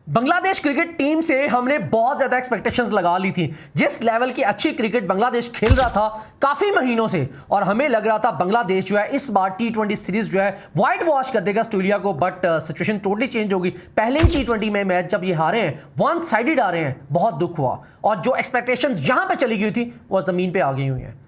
Bangladesh cricket team से हमने बहुत ज्यादा एक्सपेक्टेशंस लगा ली थी। जिस लेवल की अच्छी क्रिकेट बांग्लादेश खेल रहा था काफी महीनों से, और हमें लग रहा था बांग्लादेश जो है इस बार T20 सीरीज जो है व्हाइट वॉश कर देगा ऑस्ट्रेलिया को। बट सिचुएशन टोटली चेंज होगी। पहले ही T20 में मैच जब ये हारे हैं, वन साइडेड आ रहे हैं, बहुत दुख हुआ। और जो एक्सपेक्टेशंस यहां पे चली गई थी वो जमीन पे आ गई हुई हैं।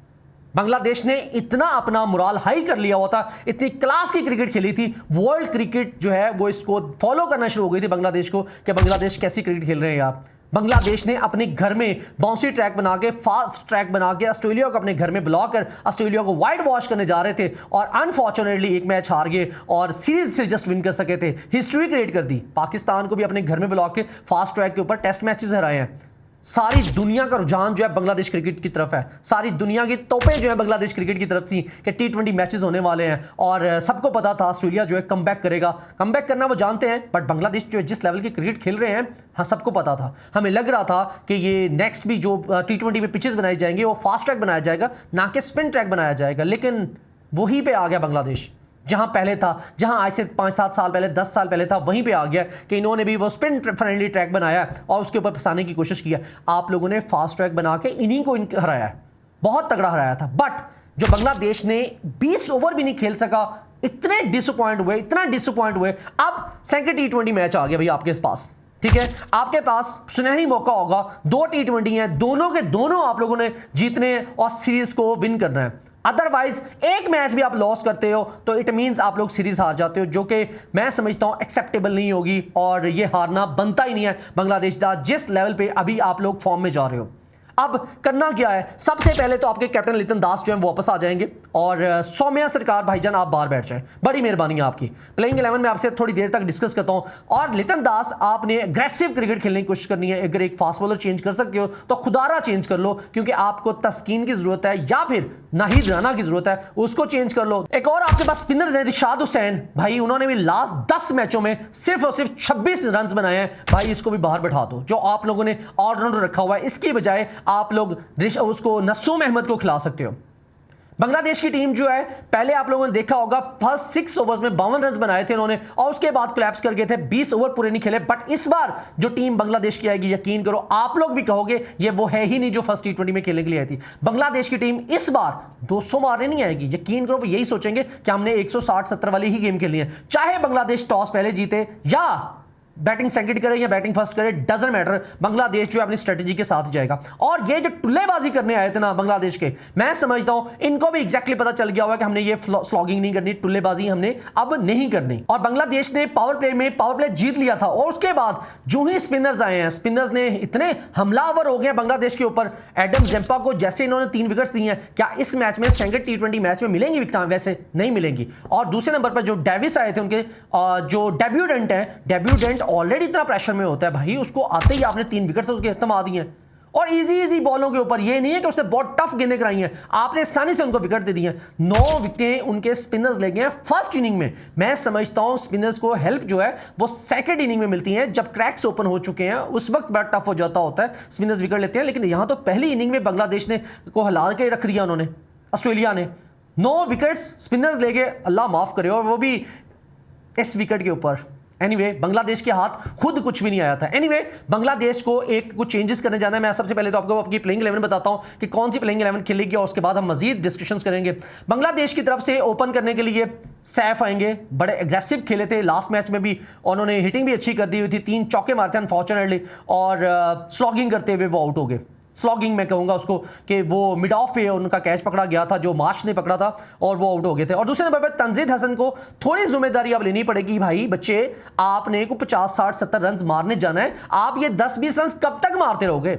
बांग्लादेश ने इतना अपना मोराल हाई कर लिया हुआ था, इतनी क्लास की क्रिकेट खेली थी, वर्ल्ड क्रिकेट जो है वो इसको फॉलो करना शुरू हो गई थी बांग्लादेश को कि बांग्लादेश कैसी क्रिकेट खेल रहे हैं यार। बांग्लादेश ने अपने घर में बाउंसी ट्रैक बना के, फास्ट ट्रैक बना के ऑस्ट्रेलिया को अपने घर में बुला कर ऑस्ट्रेलिया को वाइट वॉश करने जा रहे थे, और अनफॉर्चुनेटली एक मैच हार गए और सीरीज से जस्ट विन कर सके थे। हिस्ट्री क्रिएट कर दी। पाकिस्तान को भी अपने घर में बुला के फास्ट ट्रैक के ऊपर टेस्ट मैचेस हराए हैं। सारी दुनिया का रुझान जो है बांग्लादेश क्रिकेट की तरफ है। सारी दुनिया की तोपें जो है बांग्लादेश क्रिकेट की तरफ थी कि T20 मैचेस होने वाले हैं, और सबको पता था ऑस्ट्रेलिया जो है कमबैक करेगा। कमबैक करना वो जानते हैं, बट बांग्लादेश जो जिस लेवल की क्रिकेट खेल रहे हैं, हाँ सबको पता था। हमें लग रहा था कि ये नेक्स्ट भी जो T20 में पिचेस बनाई जाएंगे वो फास्ट ट्रैक बनाया जाएगा, ना कि स्पिन ट्रैक बनाया जाएगा। लेकिन वहीं पे आ गया बांग्लादेश, जहां पहले था, जहां आज से 5-7 साल पहले, 10 साल पहले था, वहीं पे आ गया कि इन्होंने भी वो स्पिन फ्रेंडली ट्रैक बनाया और उसके ऊपर फंसाने की कोशिश किया। आप लोगों ने फास्ट ट्रैक बना के इन्हीं को हराया है, बहुत तगड़ा हराया था। बट जो बांग्लादेश ने 20 ओवर भी नहीं खेल सका, इतने डिसअपॉइंट हुए, इतना डिसअपॉइंट हुए। अब सेकंड T20 मैच आ गया भाई आपके पास, ठीक है, आपके पास सुनहरी मौका होगा। 2 T20 हैं, दोनों के दोनों आप लोगों ने जीतने हैं और सीरीज को विन करना है। अदरवाइज एक मैच भी आप लॉस करते हो तो इट मींस आप लोग सीरीज हार जाते हो, जो कि मैं समझता हूं एक्सेप्टेबल नहीं होगी, और ये हारना बनता ही नहीं है बांग्लादेश का, जिस लेवल पे अभी आप लोग फॉर्म में जा रहे हो। अब करना क्या है, सबसे पहले तो आपके कैप्टन लितन दास जो है वो वापस आ जाएंगे, और सौम्या सरकार भाईजान आप बाहर बैठ जाएं, बड़ी मेहरबानी है आपकी। प्लेइंग 11 में आपसे थोड़ी देर तक डिस्कस करता हूं। और लितन दास, आपने अग्रेसिव क्रिकेट खेलने की कोशिश करनी है। अगर एक फास्ट बॉलर चेंज कर सकते हो तो खुदारा चेंज कर लो, क्योंकि आपको तस्कीन की जरूरत है, या फिर नाहिद राना की जरूरत है, उसको चेंज कर लो। एक और आपके पास स्पिनर है रिशाद हुसैन भाई, उन्होंने भी लास्ट 10 मैचों में सिर्फ और सिर्फ 26 रन बनाए हैं भाई, इसको भी बाहर बैठा दो। जो आप लोगों ने ऑलराउंडर रखा हुआ है, इसकी बजाय आप लोग उसको नसूम अहमद को खिला सकते हो। बांग्लादेश की टीम जो है, पहले आप लोगों ने देखा होगा फर्स्ट 6 ओवर्स में 52 रन बनाए थे उन्होंने, और उसके बाद कोलैप्स कर गए थे, 20 ओवर पूरे नहीं खेले। बट इस बार जो टीम बांग्लादेश की आएगी, यकीन करो आप लोग भी कहोगे ये वो है ही नहीं जो फर्स्ट T20 में खेलने के लिए आई थी। बांग्लादेश की टीम इस बार 200 मारने नहीं आएगी, यकीन करो। वो यही सोचेंगे कि हमने 160-70 वाली ही गेम खेलनी है, चाहे बांग्लादेश टॉस पहले जीते या बैटिंग सेकंड करे या बैटिंग फर्स्ट करे, डजंट मैटर। बांग्लादेश जो है अपनी स्ट्रेटजी के साथ जाएगा। और ये जो टुल्लेबाजी करने आए थे ना बांग्लादेश के, मैं समझता हूं इनको भी एग्जैक्टली पता चल गया हुआ कि हमने ये स्लॉगिंग नहीं करनी, टुल्लेबाजी हमने अब नहीं करनी। और बांग्लादेश ने पावर प्ले जीत लिया था, और उसके बाद जो ही स्पिनर्स आए हैं, स्पिनर्स ने इतने हमलावर हो गए बांग्लादेश के ऊपर। एडम जेम्पा को जैसे इन्होंने 3 विकेट्स दी हैं, क्या इस मैच में सेकंड T20 मैच में मिलेंगी विकेट? वैसे नहीं मिलेंगी। और दूसरे नंबर पर जो डेविस आए थे, उनके जो डेब्यूटेंट है, डेब्यूटेंट ऑलरेडी इतना प्रेशर में होता है भाई, उसको आते ही आपने 3 विकेट से उसके थमा दिए हैं, और इजी बॉलों के ऊपर। ये नहीं है कि उसने बहुत टफ गेंदें कराई हैं, आपने आसानी से उनको विकेट दे दी हैं। 9 विकेटें उनके स्पिनर्स ले गए हैं फर्स्ट इनिंग में। मैं समझता हूं स्पिनर्स को हेल्प जो है वो सेकंड इनिंग में मिलती है, जब क्रैक्स ओपन हो चुके हैं, उस वक्त बड़ा टफ हो जाता होता है, स्पिनर्स विकेट लेते हैं। लेकिन यहां तो पहली इनिंग में बांग्लादेश ने को हिला के रख दिया उन्होंने, ऑस्ट्रेलिया ने 9 विकेट्स स्पिनर्स ले गए, अल्लाह माफ करे, और वो भी इस विकेट के ऊपर। एनीवे, बांग्लादेश के हाथ खुद कुछ भी नहीं आया था। एनीवे, बांग्लादेश को कुछ चेंजेस करने जाना है। मैं सबसे पहले तो आपको अपनी प्लेइंग 11 बताता हूं कि कौन सी प्लेइंग 11 खेलेगी, और उसके बाद हम मजीद डिस्कशंस करेंगे। बांग्लादेश की तरफ से ओपन करने के लिए सैफ आएंगे, बड़े एग्रेसिव खेले थे लास्ट मैच में भी, उन्होंने हिटिंग भी अच्छी कर दी हुई थी, 3 चौके मारते अनफॉर्चुनेटली, और स्लॉगिंग करते हुए वो आउट हो गए। स्लॉगिंग मैं कहूंगा उसको कि वो मिड ऑफ पे उनका कैच पकड़ा गया था जो मार्च ने पकड़ा था, और वो आउट हो गए थे। और दूसरे नंबर पर तंजीद हसन को थोड़ी जिम्मेदारी अब लेनी पड़ेगी भाई। बच्चे, आपने को 50-60-70 रन मारने जाना है, आप ये 10-20 रन कब तक मारते रहोगे?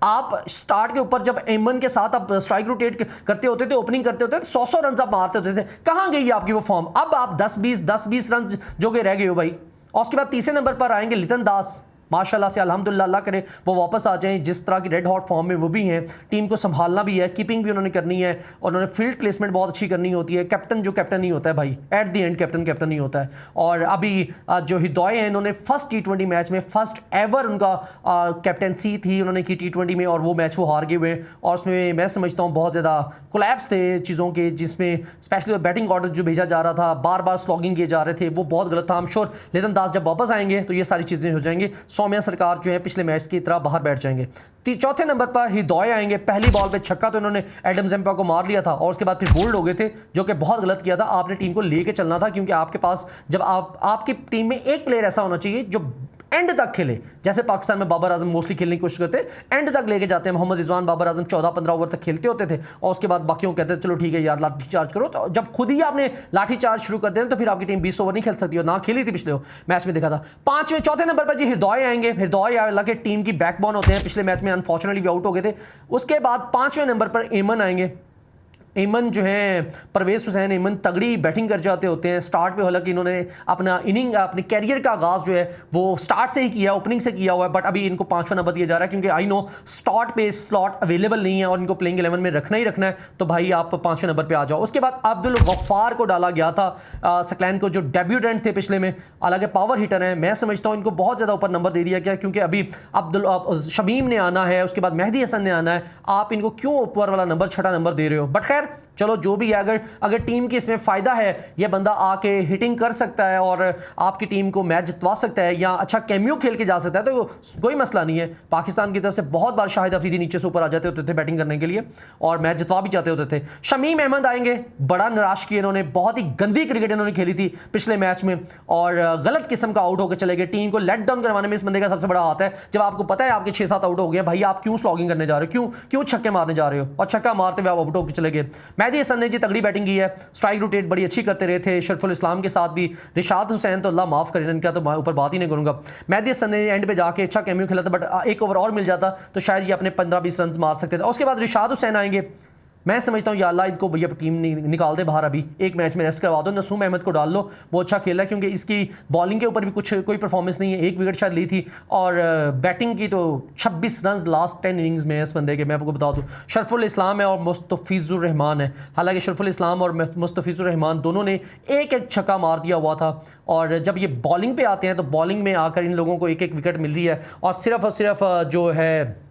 आप स्टार्ट के ऊपर जब एमन के साथ आप स्ट्राइक रोटेट करते होते थे, ओपनिंग करते होते थे, 100 रन आप मारते होते थे, कहां गई आपकी वो फॉर्म? अब आप 10-20 रन जो कि रह गए हो भाई। और उसके बाद तीसरे नंबर पर आएंगे लितन दास माशाल्लाह से अल्हम्दुलिल्लाह, अल्लाह करे वो वापस आ जाएं जिस तरह की रेड हॉट फॉर्म में वो भी हैं। टीम को संभालना भी है, कीपिंग भी उन्होंने करनी है और उन्होंने फील्ड प्लेसमेंट बहुत अच्छी करनी होती है। कैप्टन जो कैप्टन नहीं होता है भाई, एट द एंड कैप्टन नहीं होता है। और अभी जो हिदोय हैं, इन्होंने फर्स्ट T20 मैच में फर्स्ट एवर उनका कैप्टनसी थी उन्होंने की T20 में, और वो मैच वो हार गए हुए। और उसमें मैं समझता हूँ बहुत ज़्यादा कोलैप्स थे चीज़ों के, जिसमें स्पेशली बैटिंग ऑर्डर जो भेजा जा रहा था, बार बार स्लॉगिंग किए जा रहे थे, वो बहुत गलत था। हम श्योर लितन दास जब वापस आएंगे तो ये सारी चीज़ें हो जाएंगी। सौम्या सरकार जो है पिछले मैच की तरह बाहर बैठ जाएंगे। चौथे नंबर पर हिदोय आएंगे। पहली बॉल पे छक्का तो इन्होंने एडम ज़ेम्पा को मार लिया था और उसके बाद फिर बोल्ड हो गए थे, जो कि बहुत गलत किया था। आपने टीम को लेके चलना था, क्योंकि आपके पास जब आपकी टीम में एक प्लेयर ऐसा होना चाहिए जो एंड तक खेले। जैसे पाकिस्तान में बाबर आजम मोस्टली खेलने की कोशिश करते हैं, एंड तक लेके जाते हैं। मोहम्मद रिजवान, बाबर आजम 14-15 ओवर तक खेलते होते थे और उसके बाद बाकियों को कहते थे चलो ठीक है यार लाठी चार्ज करो। तो जब खुद ही आपने लाठी चार्ज शुरू कर देना तो फिर आपकी टीम 20 ओवर नहीं खेल सकती, और ना खेली थी पिछले मैच में देखा था। चौथे नंबर पर जी हिदोय आएंगे। हिदोय हालांकि टीम की बैकबोन होते हैं, पिछले मैच में अनफॉर्चुनेटली आउट हो गए थे। उसके बाद 5वें नंबर पर एमन आएंगे। एमन जो है परवेज हुसैन एमन तगड़ी बैटिंग कर जाते होते हैं स्टार्ट पे। हालांकि इन्होंने अपने कैरियर का आगाज़ जो है वो स्टार्ट से ही किया, ओपनिंग से किया हुआ है, बट अभी इनको 5वां नंबर दिया जा रहा है, क्योंकि आई नो स्टार्ट पे स्लॉट अवेलेबल नहीं है और इनको प्लेइंग 11 में रखना ही रखना है। तो भाई आप 5वें नंबर पर आ जाओ। उसके बाद अब्दुल गफ्फार को डाला गया था, सकलैन को, जो डेब्यूटेंट थे पिछले में, हालांकि पावर हिटर है। मैं समझता हूँ इनको बहुत ज़्यादा ऊपर नंबर दे दिया गया, क्योंकि अभी शमीम ने आना है, उसके बाद मेहदी हसन ने आना है। आप इनको क्यों ऊपर वाला नंबर, 6वां नंबर दे रहे हो? बट खैर चलो जो भी है, अगर टीम की इसमें फ़ायदा है, ये बंदा आके हिटिंग कर सकता है और आपकी टीम को मैच जितवा सकता है या अच्छा कैमियो खेल के जा सकता है, तो कोई मसला नहीं है। पाकिस्तान की तरफ से बहुत बार शाहिद अफरीदी नीचे से ऊपर आ जाते होते थे बैटिंग करने के लिए और मैच जितवा भी जाते होते थे। शमीम अहमद आएंगे, बड़ा निराश किया इन्होंने, बहुत ही गंदी क्रिकेट इन्होंने खेली थी पिछले मैच में और गलत किस्म का आउट होकर चले गए। टीम को लेट डाउन करवाने में इस बंदे का सबसे बड़ा हाथ है। जब आपको पता है आपके 6-7 आउट हो गए, भाई आप क्यों स्लॉगिंग करने जा रहे हो, क्यों छक्के मारने जा रहे हो, और छक्का मारते हुए आप आउट होकर चले गए। मेहदी हसन ने जी तगड़ी बैटिंग की है, स्ट्राइक रोटेट बड़ी अच्छी करते रहे थे। शरफुल इस्लाम के साथ भी, रिशाद हुसैन तो अल्लाह माफ़ करे, इनका तो मैं ऊपर बात ही नहीं करूंगा। मेहदी हसन ने एंड पे जाके अच्छा कैमियो खेला था, बट एक ओवर और मिल जाता तो शायद ये अपने 15-20 रन मार सकते थे। उसके बाद रिशाद हुसैन आएंगे। मैं समझता हूँ या अल्लाह इनको भैया टीम निकाल दे बाहर, अभी एक मैच में रेस्ट करवा दो। नसूम अहमद को डाल लो, वो अच्छा खेला, क्योंकि इसकी बॉलिंग के ऊपर भी कोई परफॉर्मेंस नहीं है। 1 विकेट शायद ली थी और बैटिंग की तो 26 रन लास्ट 10 इनिंग्स में इस बंदे के। मैं आपको बता दूँ शरफुल इस्लाम है और मुस्तफिजुर रहमान है। हालांकि शरफुल इस्लाम और मुस्तफिजुर रहमान दोनों ने एक छक्का मार दिया हुआ था, और जब ये बॉलिंग पे आते हैं तो बॉलिंग में आकर इन लोगों को एक विकेट मिल रही है। और सिर्फ जो है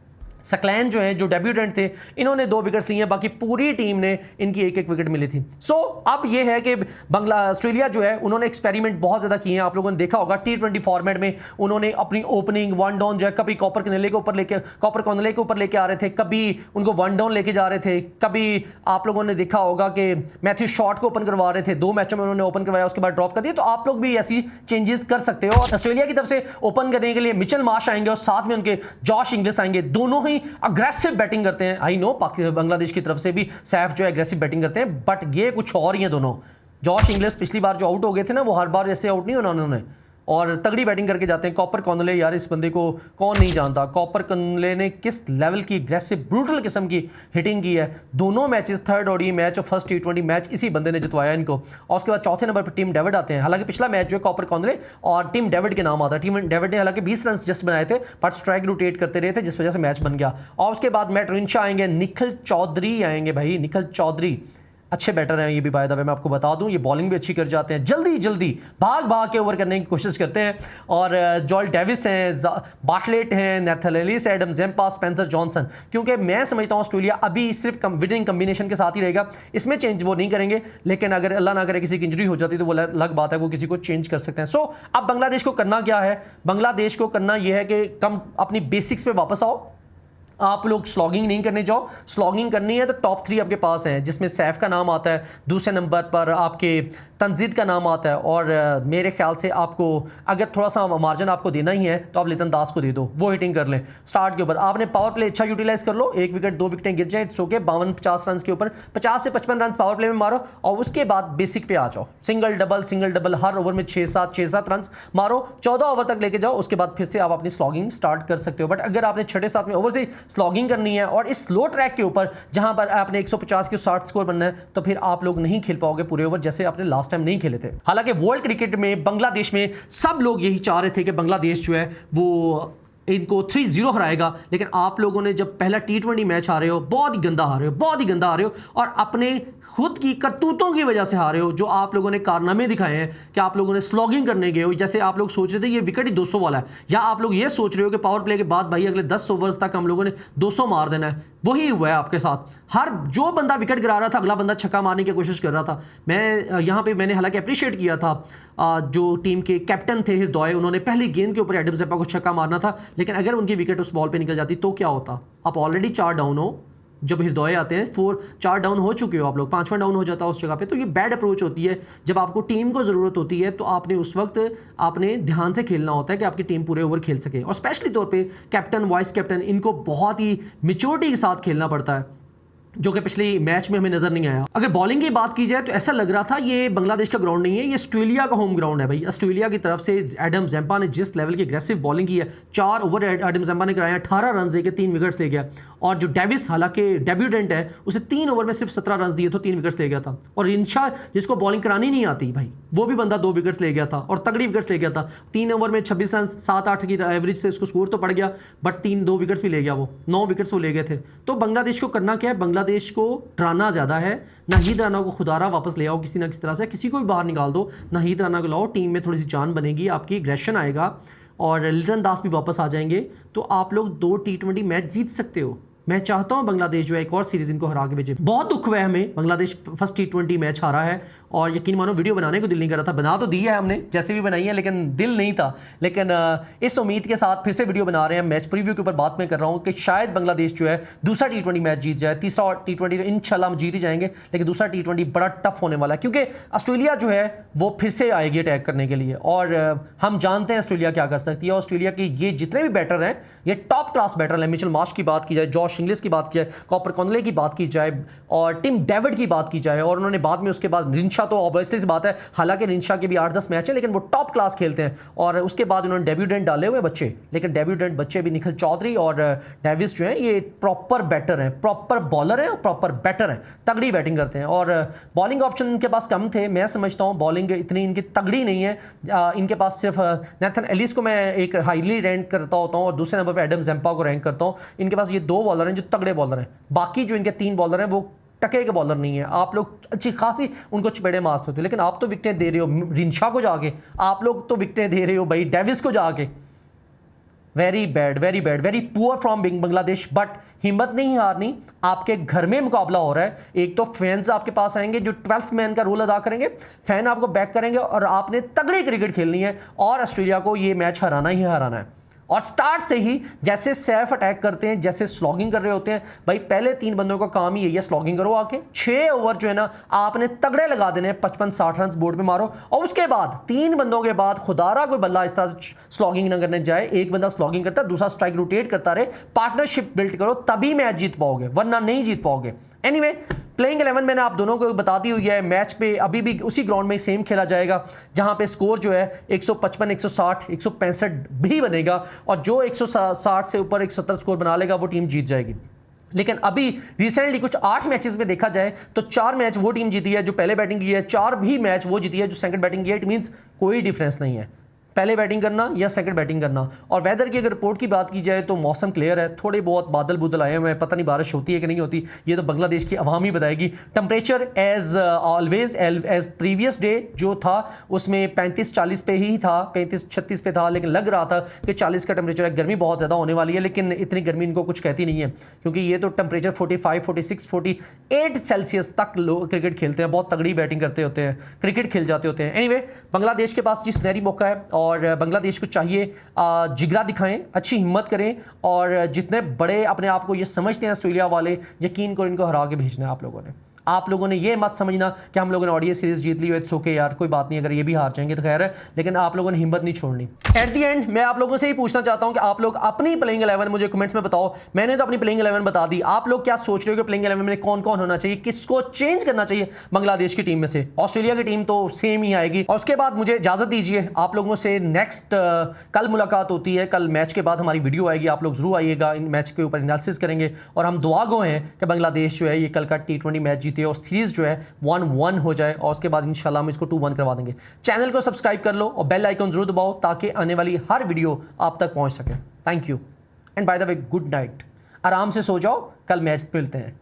सकलैन जो है, जो डेब्यूटेंट थे, इन्होंने 2 विकेट्स लिए हैं, बाकी पूरी टीम ने इनकी एक विकेट मिली थी। सो अब ये है कि ऑस्ट्रेलिया जो है उन्होंने एक्सपेरिमेंट बहुत ज़्यादा किए हैं। आप लोगों ने देखा होगा T20 फॉर्मेट में उन्होंने अपनी ओपनिंग 1 डाउन जो है, कभी कॉपर कॉर्नले के ऊपर लेके आ रहे थे, कभी उनको 1 डाउन लेके जा रहे थे, कभी आप लोगों ने देखा होगा कि मैथ्यू शॉट को ओपन करवा रहे थे। 2 मैचों में उन्होंने ओपन करवाया, उसके बाद ड्रॉप कर दिया। तो आप लोग भी ऐसी चेंजेस कर सकते हो। और ऑस्ट्रेलिया की तरफ से ओपन करने के लिए मिचेल मार्श आएंगे और साथ में उनके जॉश इंग्लिस आएंगे। दोनों अग्रेसिव बैटिंग करते हैं। आई नो बांग्लादेश की तरफ से भी सैफ जो है अग्रेसिव बैटिंग करते हैं, बट ये कुछ और ही है दोनों। जॉश इंग्लिस पिछली बार जो आउट हो गए थे ना, वो हर बार जैसे आउट नहीं होना उन्होंने, और तगड़ी बैटिंग करके जाते हैं। कॉपर कॉर्नले, यार इस बंदे को कौन नहीं जानता। कॉपर कॉर्नले ने किस लेवल की अग्रेसिव ब्रूटल किस्म की हिटिंग की है। दोनों मैचेस, 3rd ODI मैच और 1st T20 मैच इसी बंदे ने जितवाया इनको। और उसके बाद चौथे नंबर पर टिम डेविड आते हैं। हालांकि पिछला मैच जो है कॉपर कॉर्नले और टिम डेविड के नाम आता है। टिम डेविड ने हालांकि 20 रन जस्ट बनाए थे, बट स्ट्राइक रोटेट करते रहे थे, जिस वजह से मैच बन गया। और उसके बाद मैट रिंशा आएंगे, निखिल चौधरी आएंगे। भाई निखिल चौधरी अच्छे बैटर हैं ये भी, बाय द वे मैं आपको बता दूं, ये बॉलिंग भी अच्छी कर जाते हैं, जल्दी भाग के ओवर करने की कोशिश करते हैं। और जॉल डेविस हैं, बाटलेट हैं, Nathan Ellis, Adam Zampa, Spencer Johnson. क्योंकि मैं समझता हूँ ऑस्ट्रेलिया अभी सिर्फ विनिंग कम्बिनेशन के साथ ही रहेगा, इसमें चेंज वो नहीं करेंगे। लेकिन अगर अल्लाह ना करे किसी की इंजरी हो जाती तो वो अलग बात है, वो किसी को चेंज कर सकते हैं। सो अब बांग्लादेश को करना क्या है? बांग्लादेश को करना यह है कि अपनी बेसिक्स पे वापस आओ। आप लोग स्लॉगिंग नहीं करने जाओ। स्लॉगिंग करनी है तो टॉप 3 आपके पास हैं, जिसमें सैफ का नाम आता है, दूसरे नंबर पर आपके तंजीद का नाम आता है, और मेरे ख्याल से आपको अगर थोड़ा सा मार्जिन आपको देना ही है तो आप लितन दास को दे दो, वो हिटिंग कर लें स्टार्ट के ऊपर। आपने पावर प्ले अच्छा यूटिलाइज कर लो, 1 विकेट 2 विकेटें गिर जाए, सो के 52-50 रन के ऊपर 50 से 55 रन पावर प्ले में मारो, और उसके बाद बेसिक पे आ जाओ। सिंगल डबल हर ओवर में 6-7 रन मारो, 14 ओवर तक लेके जाओ। उसके बाद फिर से आप अपनी स्लॉगिंग स्टार्ट कर सकते हो। बट अगर आपने 6-7वें ओवर से स्लॉगिंग करनी है और इस स्लो ट्रैक के ऊपर जहां पर आपने 150 के 60 स्कोर बनना है, तो फिर आप लोग नहीं खेल पाओगे पूरे ओवर जैसे आपने लास्ट टाइम नहीं खेले थे। हालांकि वर्ल्ड क्रिकेट में बांग्लादेश में सब लोग यही चाह रहे थे कि बांग्लादेश जो है वो इनको 3-0 हराएगा, लेकिन आप लोगों ने जब पहला T20 मैच हारे हो, बहुत ही गंदा हारे हो, बहुत ही गंदा हारे हो, और अपने खुद की करतूतों की वजह से हारे हो। जो आप लोगों ने कारनामे दिखाए हैं कि आप लोगों ने स्लॉगिंग करने गए हो, जैसे आप लोग सोच रहे थे ये विकेट ही 200 वाला है, या आप लोग ये सोच रहे हो कि पावर प्ले के बाद भाई अगले 10 ओवर्स तक हम लोगों ने 200 मार देना है। वही हुआ है आपके साथ। हर जो बंदा विकेट गिरा रहा था अगला बंदा छक्का मारने की कोशिश कर रहा था। मैं यहाँ पे मैंने हालांकि अप्रिशिएट किया था जो टीम के कैप्टन थे हृदय, उन्होंने पहली गेंद के ऊपर एडम ज़ेपा को छक्का मारना था, लेकिन अगर उनकी विकेट उस बॉल पे निकल जाती तो क्या होता। आप ऑलरेडी 4 डाउन हो, जब हृदय आते हैं 4 डाउन हो चुके हो आप लोग, 5वां डाउन हो जाता है उस जगह पे। तो ये बैड अप्रोच होती है। जब आपको टीम को ज़रूरत होती है तो आपने उस वक्त आपने ध्यान से खेलना होता है कि आपकी टीम पूरे ओवर खेल सके, और स्पेशली तौर पे कैप्टन, वाइस कैप्टन, इनको बहुत ही मैच्योरिटी के साथ खेलना पड़ता है, जो कि पिछले मैच में हमें नजर नहीं आया। अगर बॉलिंग की बात की जाए तो ऐसा लग रहा था ये बांग्लादेश का ग्राउंड नहीं है, ये ऑस्ट्रेलिया का होम ग्राउंड है भाई। ऑस्ट्रेलिया की तरफ से एडम ज़ेपा ने जिस लेवल की एग्रेसिव बॉलिंग की है, 4 ओवर एडम ज़ेपा ने कराया, 18 रन देके 3 विकेट्स ले गया। और जो डेविस हालांकि डेब्यूटेंट है, उसे 3 ओवर में सिर्फ 17 रन दिए तो 3 विकेट्स ले गया था। और रिंशा जिसको बॉलिंग करानी नहीं आती भाई, वो भी बंदा 2 विकेट्स ले गया था और तगड़ी विकेट्स ले गया था। 3 ओवर में 26 रन, 7-8 की एवरेज से उसको स्कोर तो पड़ गया, बट 2 विकेट्स भी ले गया वो, 9 विकेट्स वो ले गए थे। तो बांग्लादेश को करना क्या है, बांग्लादेश को डराना ज़्यादा है। नाहीद राना को खुदारा वापस ले आओ किसी ना किसी तरह से, किसी को भी बाहर निकाल दो, नाहीद राना को लाओ, टीम में थोड़ी सी जान बनेगी, आपकी एग्रेशन आएगा और लिटन दास भी वापस आ जाएंगे, तो आप लोग 2 T20 मैच जीत सकते हो। मैं चाहता हूं बांग्लादेश जो है एक और सीरीज इनको हरा के भेजे। बहुत दुख हुआ है हमें, बांग्लादेश फर्स्ट T20 मैच हारा है और यकीन मानो वीडियो बनाने को दिल नहीं कर रहा था। बना तो दी है हमने जैसे भी बनाई है, लेकिन दिल नहीं था। लेकिन इस उम्मीद के साथ फिर से वीडियो बना रहे हैं। मैच प्रीव्यू के ऊपर बात मैं कर रहा हूं कि शायद बांग्लादेश जो है दूसरा T20 मैच जीत जाए। तीसरा T20 तो इंशाल्लाह हम जीत ही जाएंगे, लेकिन दूसरा T20 बड़ा टफ होने वाला है, क्योंकि ऑस्ट्रेलिया जो है वो फिर से आएगी अटैक करने के लिए, और हम जानते हैं ऑस्ट्रेलिया क्या कर सकती है। ऑस्ट्रेलिया के ये जितने भी बैटर हैं ये टॉप क्लास बैटर हैं। मिचेल मार्श की बात की जाए, जॉश इंग्लिस की बात की जाए, कॉपर कॉनले की बात की जाए और टिम डेविड की बात की जाए, और उन्होंने बाद में उसके बाद रिंशा, तो ऑब्वियसली सी बात है, हालांकि रिंशा के भी 8-10 मैच है लेकिन वो टॉप क्लास खेलते हैं। और उसके बाद उन्होंने डेब्यूटेंट डाले हुए बच्चे, लेकिन डेब्यूटेंट बच्चे भी निखिल चौधरी और डेविस जो हैं ये प्रॉपर बैटर हैं, प्रॉपर बॉलर हैं और प्रॉपर बैटर हैं, तगड़ी बैटिंग करते हैं। और बॉलिंग ऑप्शन इनके पास कम थे, मैं समझता हूँ बॉलिंग इतनी इनकी तगड़ी नहीं है। इनके पास सिर्फ नेथन एलिस को मैं एक हाईली रैंक करता होता हूँ और दूसरे नंबर पर एडम ज़ेपा को रैंक करता हूँ। इनके पास ये 2 बॉलर हैं जो तगड़े बॉलर हैं, बाकी जो इनके 3 बॉलर हैं वो टके के बॉलर नहीं है। आप लोग अच्छी खासी उनको चपेड़े मार सकते हो, लेकिन आप तो विकेटें दे रहे हो रिंशा को जाके, आप लोग तो विकेटें दे रहे हो भाई डेविस को जाके। Very bad, very bad, very poor from Bangladesh. But हिम्मत नहीं हारनी, आपके घर में मुकाबला हो रहा है। एक तो फैंस आपके पास आएंगे जो 12th मैन का रोल अदा करेंगे, फैन आपको बैक करेंगे और आपने तगड़ी क्रिकेट खेलनी है और ऑस्ट्रेलिया को ये मैच हराना ही हराना है। और स्टार्ट से ही जैसे सेल्फ अटैक करते हैं, जैसे स्लॉगिंग कर रहे होते हैं भाई, पहले 3 बंदों का काम ही यही है, स्लॉगिंग करो आके 6 ओवर जो है ना आपने तगड़े लगा देने हैं, 55-60 रन बोर्ड पे मारो, और उसके बाद 3 बंदों के बाद खुदारा कोई बल्ला इस तरह से स्लॉगिंग ना करने जाए। एक बंदा स्लॉगिंग करता है, दूसरा स्ट्राइक रोटेट करता रहे, पार्टनरशिप बिल्ड करो, तभी मैच जीत पाओगे, वरना नहीं जीत पाओगे। एनीवे, प्लेइंग 11 मैंने आप दोनों को बता दी हुई है। मैच पे अभी भी उसी ग्राउंड में सेम खेला जाएगा जहां पे स्कोर जो है 155, 160, 165 भी बनेगा, और जो 160 से ऊपर 170 स्कोर बना लेगा वो टीम जीत जाएगी। लेकिन अभी रिसेंटली कुछ 8 मैचेस में देखा जाए तो 4 मैच वो टीम जीती है जो पहले बैटिंग की है, 4 भी मैच वो जीती है जो सेकंड बैटिंग की है। इट मींस कोई डिफरेंस नहीं है पहले बैटिंग करना या सेकंड बैटिंग करना। और वेदर की अगर रिपोर्ट की बात की जाए तो मौसम क्लियर है, थोड़े बहुत बादल बुदल आए हुए हैं, पता नहीं बारिश होती है कि नहीं होती, ये तो बांग्लादेश की अवाम ही बताएगी। Temperature as always as previous day जो था उसमें 35-40 पे ही था, 35-36 पे था, लेकिन लग रहा था कि 40 का टेम्परेचर है। गर्मी बहुत ज़्यादा होने वाली है, लेकिन इतनी गर्मी इनको कुछ कहती नहीं है, क्योंकि ये तो टेम्परेचर 45, 46, 48 सेल्सियस तक लोग क्रिकेट खेलते हैं, बहुत तगड़ी बैटिंग करते होते हैं, क्रिकेट खेल जाते होते हैं। एनीवे, बांग्लादेश के पास जी सुनहरी मौका है और बांग्लादेश को चाहिए जिगरा दिखाएं, अच्छी हिम्मत करें, और जितने बड़े अपने आप को ये समझते हैं ऑस्ट्रेलिया वाले, यकीन करो इनको हरा के भेजना है आप लोगों ने। आप लोगों ने ये मत समझना कि हम लोगों ने ऑडियो सीरीज जीत ली हो, इट्स ओके यार, कोई बात नहीं, अगर ये भी हार जाएंगे तो खैर है, लेकिन आप लोगों ने हिम्मत नहीं छोड़नी। एट द एंड मैं आप लोगों से ही पूछना चाहता हूं कि आप लोग अपनी प्लेइंग 11 मुझे कमेंट्स में बताओ। मैंने तो अपनी प्लेइंग 11 बता दी, आप लोग क्या सोच रहे हो कि प्लेइंग 11 में कौन कौन होना चाहिए, किसको चेंज करना चाहिए बांग्लादेश की टीम में से? ऑस्ट्रेलिया की टीम तो सेम ही आएगी। और उसके बाद मुझे इजाजत दीजिए, आप लोगों से नेक्स्ट कल मुलाकात होती है, कल मैच के बाद हमारी वीडियो आएगी, आप लोग जरूर आइएगा, इन मैच के ऊपर एनालिसिस करेंगे और हम दुआ गो हैं कि बांग्लादेश जो है ये कल का T20 मैच जीते और सीरीज जो है 1-1 हो जाए और उसके बाद इंशाल्लाह हम इसको 2-1 करवा देंगे। चैनल को सब्सक्राइब कर लो और बेल आइकन जरूर दबाओ ताकि आने वाली हर वीडियो आप तक पहुंच सके। Thank you and by the way good night, आराम से सो जाओ, कल मैच मिलते हैं।